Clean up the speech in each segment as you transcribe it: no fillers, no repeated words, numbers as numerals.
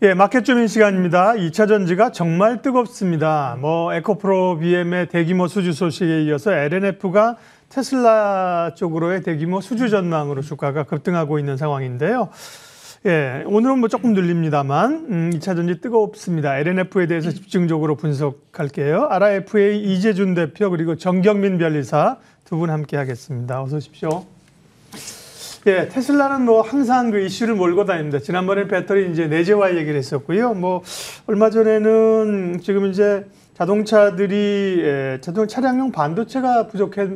예, 마켓 주민 시간입니다. 2차 전지가 정말 뜨겁습니다. 에코프로 BM의 대규모 수주 소식에 이어서 LNF가 테슬라 쪽으로의 대규모 수주 전망으로 주가가 급등하고 있는 상황인데요. 예, 오늘은 조금 늘립니다만 2차 전지 뜨겁습니다. LNF에 대해서 집중적으로 분석할게요. RFA 이재준 대표 그리고 정경민 변리사 두 분 함께 하겠습니다. 어서 오십시오. 예, 테슬라는 항상 그 이슈를 몰고 다닙니다. 지난번에 배터리 이제 내재화 얘기를 했었고요. 얼마 전에는 지금 이제 자동 차량용 반도체가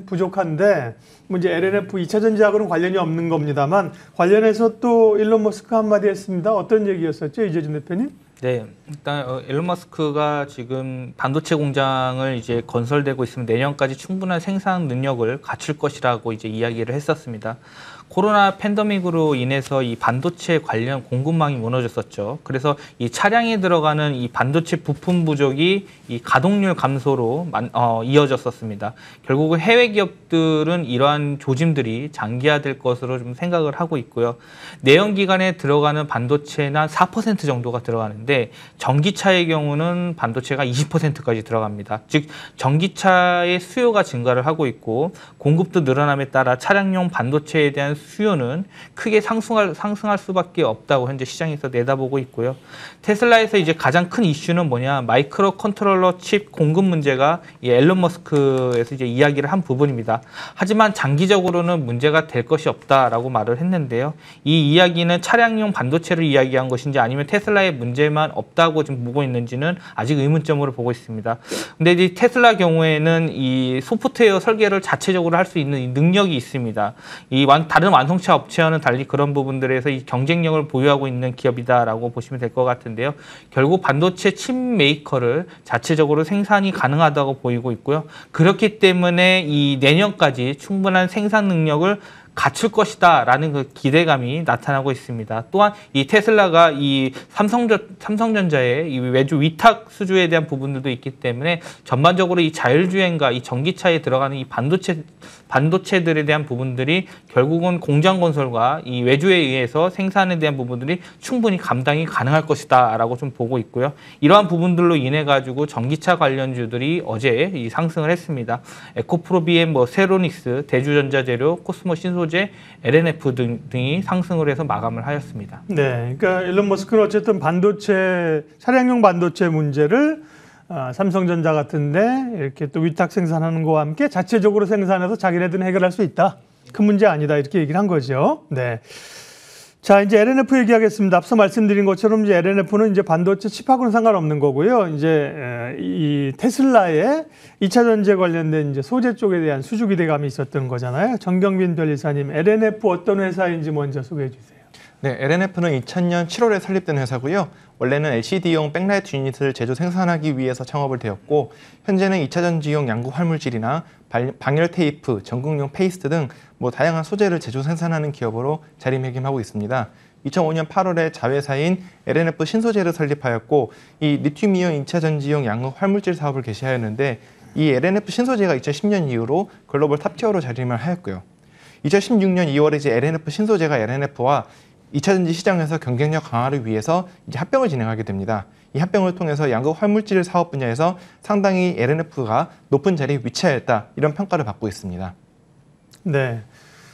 부족한데, 이제 LNF 2차 전지하고는 관련이 없는 겁니다만, 관련해서 또 일론 머스크 한마디 했습니다. 어떤 얘기였었죠, 이재준 대표님? 네, 일단 일론 머스크가 지금 반도체 공장을 이제 건설되고 있으면 내년까지 충분한 생산 능력을 갖출 것이라고 이제 이야기를 했었습니다. 코로나 팬데믹으로 인해서 이 반도체 관련 공급망이 무너졌었죠. 그래서 이 차량에 들어가는 이 반도체 부품 부족이 이 가동률 감소로 이어졌었습니다. 결국은 해외 기업들은 이러한 조짐들이 장기화될 것으로 좀 생각을 하고 있고요. 내연기관에 들어가는 반도체는 4% 정도가 들어가는데 전기차의 경우는 반도체가 20%까지 들어갑니다. 즉 전기차의 수요가 증가를 하고 있고 공급도 늘어남에 따라 차량용 반도체에 대한 수요는 크게 상승할 수밖에 없다고 현재 시장에서 내다보고 있고요. 테슬라에서 이제 가장 큰 이슈는 뭐냐, 마이크로 컨트롤러 칩 공급 문제가 이 앨런 머스크에서 이제 이야기를 한 부분입니다. 하지만 장기적으로는 문제가 될 것이 없다라고 말을 했는데요. 이 이야기는 차량용 반도체를 이야기한 것인지 아니면 테슬라의 문제만 없다고 지금 보고 있는지는 아직 의문점으로 보고 있습니다. 근데 이 테슬라 경우에는 이 소프트웨어 설계를 자체적으로 할 수 있는 이 능력이 있습니다. 다른 완성차 업체와는 달리 그런 부분들에서 이 경쟁력을 보유하고 있는 기업이다라고 보시면 될 것 같은데요. 결국 반도체 칩 메이커를 자체적으로 생산이 가능하다고 보이고 있고요. 그렇기 때문에 이 내년까지 충분한 생산 능력을 갖출 것이다라는 그 기대감이 나타나고 있습니다. 또한 이 테슬라가 이 삼성전자의 이 외주 위탁 수주에 대한 부분들도 있기 때문에 전반적으로 이 자율주행과 이 전기차에 들어가는 이 반도체들에 대한 부분들이 결국은 공장 건설과 이 외주에 의해서 생산에 대한 부분들이 충분히 감당이 가능할 것이다라고 좀 보고 있고요. 이러한 부분들로 인해 가지고 전기차 관련주들이 어제 이 상승을 했습니다. 에코프로 BM, 세로닉스, 대주전자재료, 코스모 신소재, LNF 등이 상승을 해서 마감을 하였습니다. 네, 그러니까 일론 머스크는 어쨌든 차량용 반도체 문제를 삼성전자 같은데 이렇게 또 위탁 생산하는 거와 함께 자체적으로 생산해서 자기네들은 해결할 수 있다. 큰 문제 아니다. 이렇게 얘기를 한 거죠. 네. 자, 이제 LNF 얘기하겠습니다. 앞서 말씀드린 것처럼 이제 LNF는 이제 반도체 칩하고는 상관없는 거고요. 이제 이 테슬라의 2차 전지에 관련된 이제 소재 쪽에 대한 수주 기대감이 있었던 거잖아요. 정경민 변리사님, LNF 어떤 회사인지 먼저 소개해 주세요. 네, LNF는 2000년 7월에 설립된 회사고요. 원래는 LCD용 백라이트 유닛을 제조 생산하기 위해서 창업을 되었고, 현재는 2차 전지용 양극 활물질이나 방열 테이프, 전극용 페이스트 등 다양한 소재를 제조 생산하는 기업으로 자리매김하고 있습니다. 2005년 8월에 자회사인 LNF 신소재를 설립하였고, 이 리튬이온 2차 전지용 양극 활물질 사업을 개시하였는데, 이 LNF 신소재가 2010년 이후로 글로벌 탑티어로 자리매김하였고요. 2016년 2월에 이제 LNF 신소재가 LNF와 2차 전지 시장에서 경쟁력 강화를 위해서 이제 합병을 진행하게 됩니다. 이 합병을 통해서 양극 활물질 사업 분야에서 상당히 LNF가 높은 자리에 위치하였다, 이런 평가를 받고 있습니다. 네.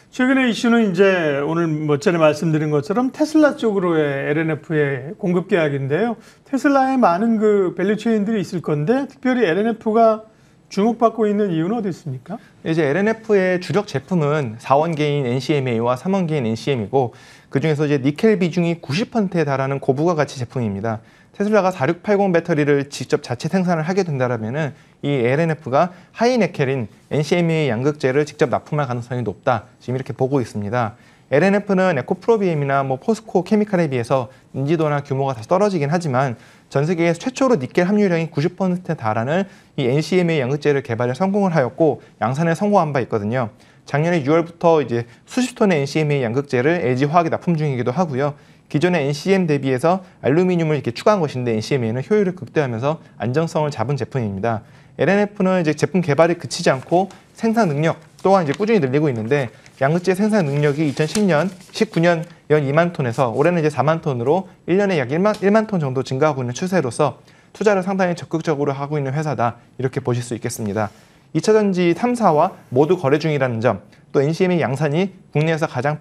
최근의 이슈는 이제 오늘 전에 말씀드린 것처럼 테슬라 쪽으로의 LNF의 공급 계약인데요. 테슬라에 많은 그 밸류체인들이 있을 건데 특별히 LNF가 주목받고 있는 이유는 어디 있습니까? 이제 LNF의 주력 제품은 4원계인 NCMA와 3원계인 NCM이고, 그중에서 이제 니켈 비중이 90%에 달하는 고부가 가치 제품입니다. 테슬라가 4680 배터리를 직접 자체 생산을 하게 된다면 이 LNF가 하이니켈인 NCMA 양극재를 직접 납품할 가능성이 높다, 지금 이렇게 보고 있습니다. LNF는 에코프로비엠이나 포스코 케미칼에 비해서 인지도나 규모가 다 떨어지긴 하지만 전 세계에서 최초로 니켈 함유량이 90%에 달하는 이 NCMA 양극재를 개발에 성공을 하였고 양산에 성공한 바 있거든요. 작년에 6월부터 이제 수십 톤의 NCMA 양극재를 LG화학에 납품 중이기도 하고요. 기존의 NCM 대비해서 알루미늄을 이렇게 추가한 것인데 NCMA는 효율을 극대화하면서 안정성을 잡은 제품입니다. LNF는 이제 제품 개발이 그치지 않고 생산 능력 또한 이제 꾸준히 늘리고 있는데 양극재 생산 능력이 2010년, 19년 연 2만 톤에서 올해는 이제 4만 톤으로 1년에 약 1만 톤 정도 증가하고 있는 추세로서 투자를 상당히 적극적으로 하고 있는 회사다 이렇게 보실 수 있겠습니다. 2차전지 3사와 모두 거래 중이라는 점, 또 NCM의 양산이 국내에서 가장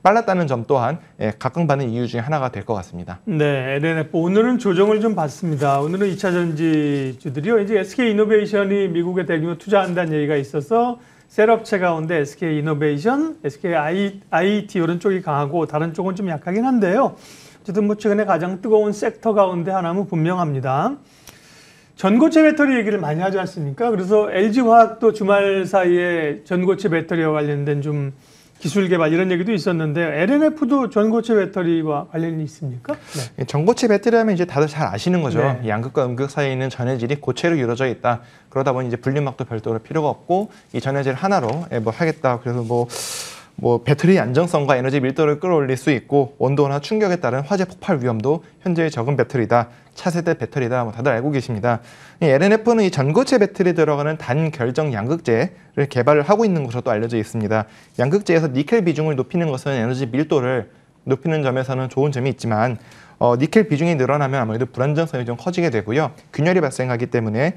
빨랐다는 점 또한 각광받는 이유 중에 하나가 될 것 같습니다. 네, LNF 오늘은 조정을 좀 봤습니다. 오늘은 2차 전지주들이요. 이제 SK 이노베이션이 미국에 대규모 투자한다는 얘기가 있어서 셀업체 가운데 SK 이노베이션, SK IT 이런 쪽이 강하고 다른 쪽은 좀 약하긴 한데요. 어쨌든 뭐 최근에 가장 뜨거운 섹터 가운데 하나는 분명합니다. 전고체 배터리 얘기를 많이 하지 않습니까? 그래서 LG화학도 주말 사이에 전고체 배터리와 관련된 좀 기술 개발 이런 얘기도 있었는데 LNF도 전고체 배터리와 관련이 있습니까? 네. 전고체 배터리 하면 이제 다들 잘 아시는 거죠. 네. 양극과 음극 사이에 있는 전해질이 고체로 이루어져 있다. 그러다 보니 이제 분리막도 별도로 필요가 없고 이 전해질 하나로 뭐 하겠다. 그래서 뭐 배터리 안정성과 에너지 밀도를 끌어올릴 수 있고 온도나 충격에 따른 화재 폭발 위험도 현재의 적은 배터리다. 차세대 배터리다. 뭐 다들 알고 계십니다. 이 LNF는 이 전고체 배터리에 들어가는 단결정 양극재를 개발을 하고 있는 것으로 또 알려져 있습니다. 양극재에서 니켈 비중을 높이는 것은 에너지 밀도를 높이는 점에서는 좋은 점이 있지만 니켈 비중이 늘어나면 아무래도 불안정성이 좀 커지게 되고요. 균열이 발생하기 때문에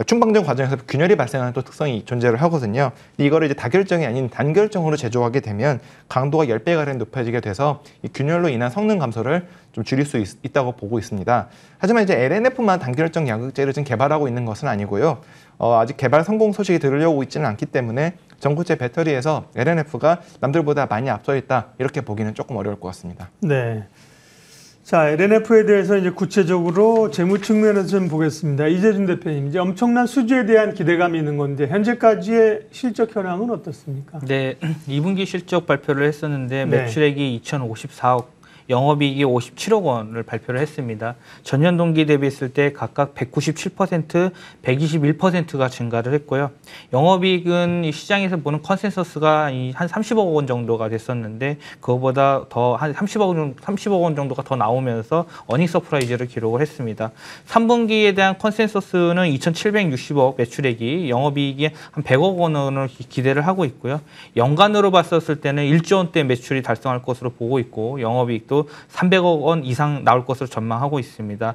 충방전 과정에서 균열이 발생하는 또 특성이 존재를 하거든요. 이거를 이제 다결정이 아닌 단결정으로 제조하게 되면 강도가 10배가량 높아지게 돼서 이 균열로 인한 성능 감소를 좀 줄일 수 있다고 보고 있습니다. 하지만 이제 LNF만 단결정 양극재를 지금 개발하고 있는 것은 아니고요. 아직 개발 성공 소식이 들으려고 있지는 않기 때문에 전고체 배터리에서 LNF가 남들보다 많이 앞서 있다 이렇게 보기는 조금 어려울 것 같습니다. 네. 자, LNF에 대해서 이제 구체적으로 재무 측면에서 좀 보겠습니다. 이재준 대표님, 이제 엄청난 수주에 대한 기대감이 있는 건데 현재까지의 실적 현황은 어떻습니까? 네, 2분기 실적 발표를 했었는데 네. 매출액이 2,054억, 영업이익이 57억 원을 발표를 했습니다. 전년 동기 대비했을 때 각각 197%, 121%가 증가를 했고요. 영업이익은 이 시장에서 보는 컨센서스가 한 30억 원 정도가 됐었는데 그거보다 더 한 30억 원 정도가 더 나오면서 어닝 서프라이즈를 기록을 했습니다. 3분기에 대한 컨센서스는 2,760억 매출액이 영업이익이 한 100억 원을 기대를 하고 있고요. 연간으로 봤었을 때는 1조 원대 매출이 달성할 것으로 보고 있고 영업이익도 300억 원 이상 나올 것으로 전망하고 있습니다.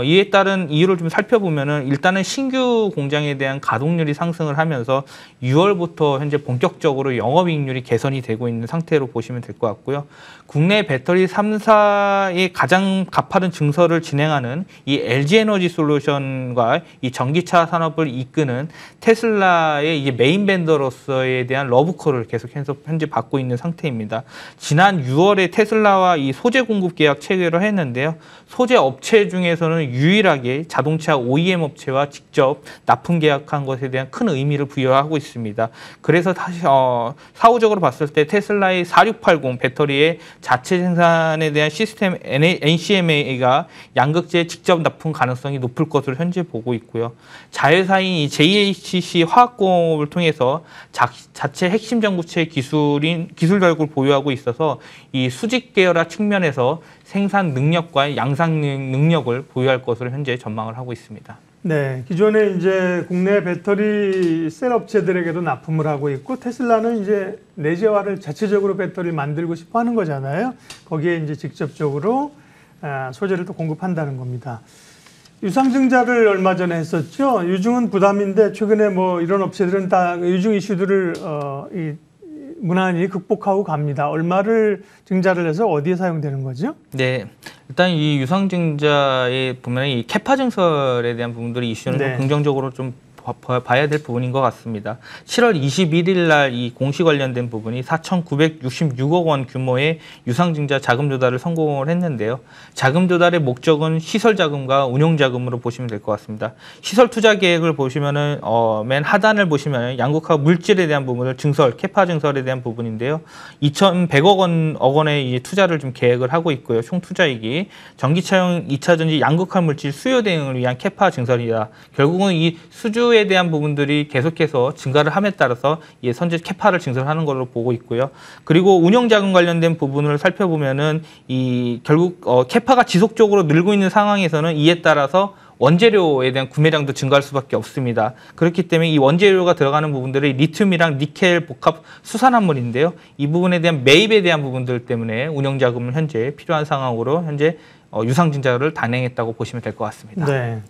이에 따른 이유를 좀 살펴보면은 일단은 신규 공장에 대한 가동률이 상승을 하면서 6월부터 현재 본격적으로 영업이익률이 개선이 되고 있는 상태로 보시면 될 것 같고요. 국내 배터리 3사의 가장 가파른 증설을 진행하는 이 LG에너지 솔루션과 이 전기차 산업을 이끄는 테슬라의 이제 메인 벤더로서에 대한 러브콜을 계속해서 현재 받고 있는 상태입니다. 지난 6월에 테슬라와 이 소재 공급 계약 체결을 했는데요. 소재 업체 중에서는 유일하게 자동차 OEM 업체와 직접 납품 계약한 것에 대한 큰 의미를 부여하고 있습니다. 그래서 다시 사후적으로 봤을 때 테슬라의 4680 배터리의 자체 생산에 대한 시스템 NCMA가 양극재 직접 납품 가능성이 높을 것으로 현재 보고 있고요. 자회사인 이 JHC 화학공업을 통해서 자체 핵심 전고체 기술 결국을 보유하고 있어서 이 수직 계열화 측면에서 생산 능력과 양산 능력을 보유할 것으로 현재 전망을 하고 있습니다. 네, 기존에 이제 국내 배터리 셀 업체들에게도 납품을 하고 있고 테슬라는 이제 내재화를 자체적으로 배터리를 만들고 싶어 하는 거잖아요. 거기에 이제 직접적으로 소재를 또 공급한다는 겁니다. 유상증자를 얼마 전에 했었죠. 유중은 부담인데 최근에 뭐 이런 업체들은 다 유중 이슈들을 무난히 극복하고 갑니다. 얼마를 증자를 해서 어디에 사용되는 거죠? 네, 일단 이 유상증자에 보면 이 캐파 증설에 대한 부분들이 이슈는 좀 긍정적으로 좀 봐야 될 부분인 것 같습니다. 7월 21일 날 이 공시 관련된 부분이 4,966억 원 규모의 유상증자 자금 조달을 성공을 했는데요. 자금 조달의 목적은 시설 자금과 운용 자금으로 보시면 될 것 같습니다. 시설 투자 계획을 보시면은 맨 하단을 보시면 양극화 물질에 대한 부분을 증설, 캐파 증설에 대한 부분인데요. 2,100억 원의 이제 투자를 좀 계획을 하고 있고요. 총 투자액이 전기차용 2차 전지 양극화 물질 수요 대응을 위한 캐파 증설이다. 결국은 이 수주 에 대한 부분들이 계속해서 증가를 함에 따라서 선제 캐파를 증설하는 걸로 보고 있고요. 그리고 운영 자금 관련된 부분을 살펴보면은 결국 캐파가 지속적으로 늘고 있는 상황에서는 이에 따라서 원재료에 대한 구매량도 증가할 수밖에 없습니다. 그렇기 때문에 이 원재료가 들어가는 부분들이 리튬이랑 니켈 복합 수산화물인데요. 이 부분에 대한 매입에 대한 부분들 때문에 운영자금은 현재 필요한 상황으로 현재 유상증자를 단행했다고 보시면 될 것 같습니다. 네.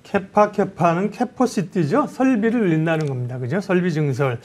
캐파는 캐퍼시티죠. 설비를 늘린다는 겁니다. 그죠? 설비 증설.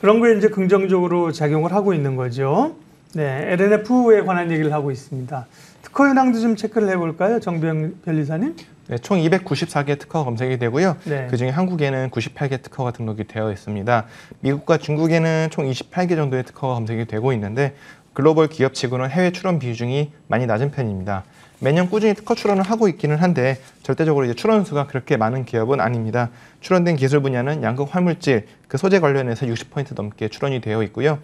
그런 거에 이제 긍정적으로 작용을 하고 있는 거죠. 네. LNF에 관한 얘기를 하고 있습니다. 특허 현황도 좀 체크를 해볼까요? 정병 변리사님? 네, 총 294개 특허가 검색이 되고요. 네. 그중에 한국에는 98개 특허가 등록이 되어 있습니다. 미국과 중국에는 총 28개 정도의 특허가 검색이 되고 있는데 글로벌 기업치고는 해외 출원 비중이 많이 낮은 편입니다. 매년 꾸준히 특허 출원을 하고 있기는 한데 절대적으로 이제 출원 수가 그렇게 많은 기업은 아닙니다. 출원된 기술 분야는 양극 화물질, 그 소재 관련해서 60% 넘게 출원이 되어 있고요.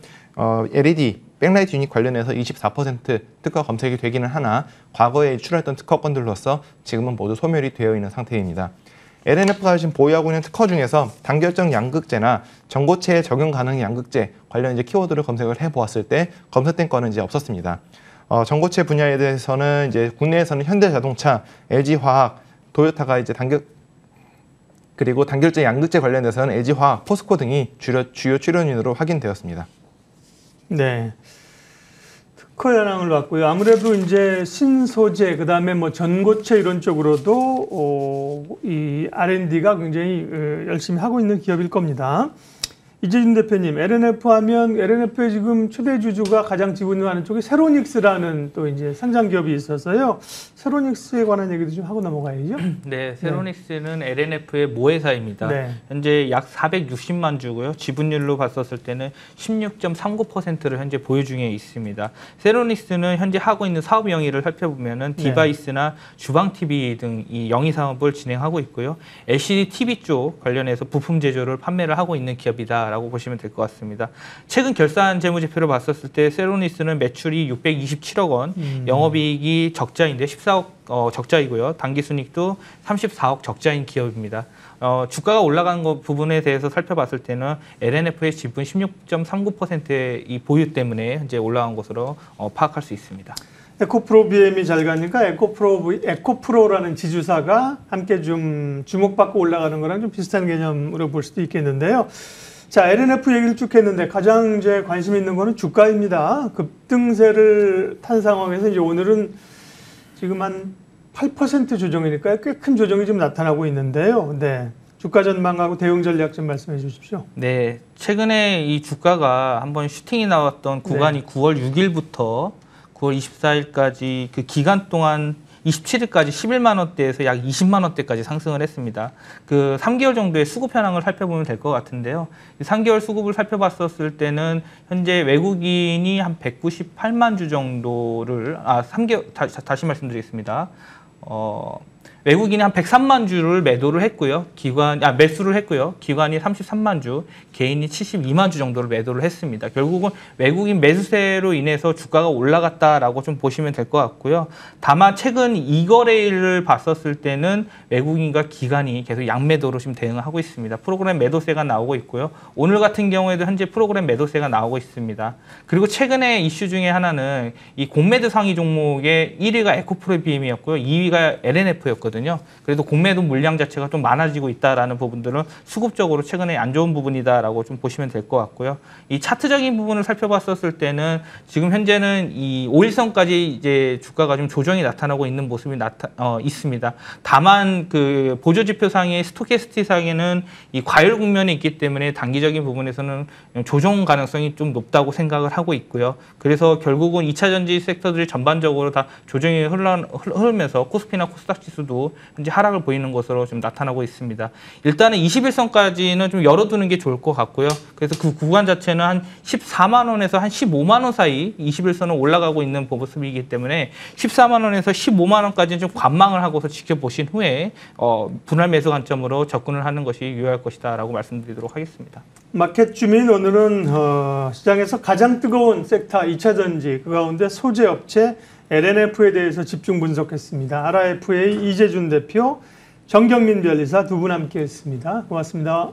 LED, 백라이트 유닛 관련해서 24% 특허 검색이 되기는 하나 과거에 출원했던 특허건들로서 지금은 모두 소멸이 되어 있는 상태입니다. LNF가 지금 보유하고 있는 특허 중에서 단결적 양극재나 전고체에 적용 가능 양극재 관련 이제 키워드를 검색을 해보았을 때 검색된 건은 이제 없었습니다. 전고체 분야에 대해서는 이제 국내에서는 현대자동차, LG화학, 도요타가 이제 그리고 단결재 양극재 관련해서는 LG화학, 포스코 등이 주요 출연인으로 확인되었습니다. 네. 특허 현황을 봤고요. 아무래도 이제 신소재, 그 다음에 뭐 전고체 이런 쪽으로도 이 R&D가 굉장히 열심히 하고 있는 기업일 겁니다. 이재준 대표님, LNF 하면 LNF의 지금 최대 주주가 가장 지분하는 쪽이 세로닉스라는 또 이제 상장 기업이 있어서요. 세로닉스에 관한 얘기도 좀 하고 넘어가야죠. 네, 세로닉스는 LNF의 모회사입니다. 네. 현재 약 460만 주고요. 지분율로 봤었을 때는 16.39%를 현재 보유 중에 있습니다. 세로닉스는 현재 하고 있는 사업 영위를 살펴보면은 디바이스나 주방 TV 등 이 영위 사업을 진행하고 있고요. LCD TV 쪽 관련해서 부품 제조를 판매를 하고 있는 기업이다라고 보시면 될 것 같습니다. 최근 결산 재무제표를 봤었을 때 세로닉스는 매출이 627억 원, 영업이익이 적자인데 14억 적자이고요. 당기순이익도 34억 적자인 기업입니다. 주가가 올라간 부분에 대해서 살펴봤을 때는 LNF의 지분 16.39%의 이 보유 때문에 현재 올라간 것으로 파악할 수 있습니다. 에코프로 BM이 잘 가니까 에코프로라는 지주사가 함께 좀 주목받고 올라가는 거랑 좀 비슷한 개념으로 볼 수도 있겠는데요. 자, LNF 얘기를 쭉 했는데 가장 이제 관심 있는 거는 주가입니다. 급등세를 탄 상황에서 이제 오늘은 지금 한 8% 조정이니까요. 꽤 큰 조정이 좀 나타나고 있는데요. 네. 주가 전망하고 대응 전략 좀 말씀해 주십시오. 네. 최근에 이 주가가 한번 슈팅이 나왔던 구간이 9월 6일부터 9월 24일까지 그 기간 동안 27일까지 11만 원대에서 약 20만 원대까지 상승을 했습니다. 그 3개월 정도의 수급 현황을 살펴보면 될 것 같은데요. 3개월 수급을 살펴봤었을 때는 현재 외국인이 한 198만 주 정도를 3개월 다시 말씀드리겠습니다. 외국인이 한 103만 주를 매도를 했고요. 매수를 했고요. 기관이 33만 주, 개인이 72만 주 정도를 매도를 했습니다. 결국은 외국인 매수세로 인해서 주가가 올라갔다라고 좀 보시면 될 것 같고요. 다만 최근 이 거래일을 봤었을 때는 외국인과 기관이 계속 양매도로 지금 대응을 하고 있습니다. 프로그램 매도세가 나오고 있고요. 오늘 같은 경우에도 현재 프로그램 매도세가 나오고 있습니다. 그리고 최근에 이슈 중에 하나는 이 공매도 상위 종목의 1위가 에코프로 BM이었고요. 2위가 LNF였거든요. 그래도 공매도 물량 자체가 좀 많아지고 있다라는 부분들은 수급적으로 최근에 안 좋은 부분이다라고 좀 보시면 될 것 같고요. 이 차트적인 부분을 살펴봤었을 때는 지금 현재는 이 5일선까지 이제 주가가 좀 조정이 나타나고 있는 모습이 있습니다. 다만 그 보조지표상의 스토캐스틱상에는 이 과열 국면이 있기 때문에 단기적인 부분에서는 조정 가능성이 좀 높다고 생각을 하고 있고요. 그래서 결국은 2차 전지 섹터들이 전반적으로 다 조정이 흐르면서 코스피나 코스닥 지수도 현재 하락을 보이는 것으로 좀 나타나고 있습니다. 일단은 21선까지는 좀 열어두는 게 좋을 것 같고요. 그래서 그 구간 자체는 한 14만 원에서 한 15만 원 사이 21선은 올라가고 있는 모습이기 때문에 14만 원에서 15만 원까지는 좀 관망을 하고서 지켜보신 후에 분할 매수 관점으로 접근을 하는 것이 유효할 것이다라고 말씀드리도록 하겠습니다. 마켓 주민 오늘은 시장에서 가장 뜨거운 섹터 2차 전지 그 가운데 소재 업체 LNF에 대해서 집중 분석했습니다. RFA 이재준 대표, 정경민 변리사 두 분 함께했습니다. 고맙습니다.